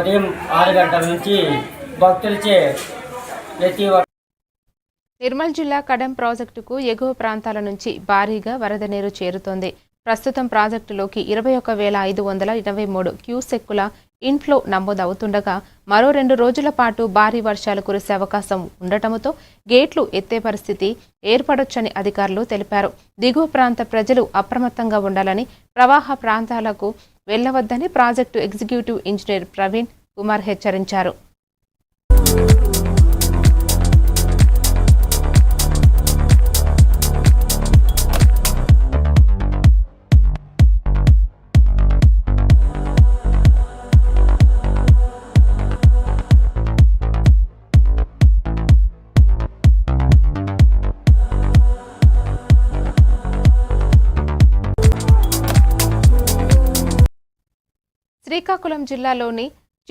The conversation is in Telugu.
ఉదయం 6 గంటల నుంచి భక్తులచే ప్రతి నిర్మల్ జిల్లా కడెం ప్రాజెక్టుకు ఎగువ ప్రాంతాల నుంచి భారీగా వరద నీరు చేరుతోంది. ప్రస్తుతం ప్రాజెక్టులోకి 21,523 క్యూసెక్కుల ఇన్ఫ్లో నమోదవుతుండగా మరో 2 రోజుల పాటు భారీ వర్షాలు కురిసే అవకాశం ఉండటంతో గేట్లు ఎత్తే పరిస్థితి ఏర్పడొచ్చని అధికారులు తెలిపారు. దిగువ ప్రాంత ప్రజలు అప్రమత్తంగా ఉండాలని, ప్రవాహ ప్రాంతాలకు వెళ్లవద్దని project executive engineer Praveen Kumar హెచ్చరించారు. శ్రీకాకుళం జిల్లాలోని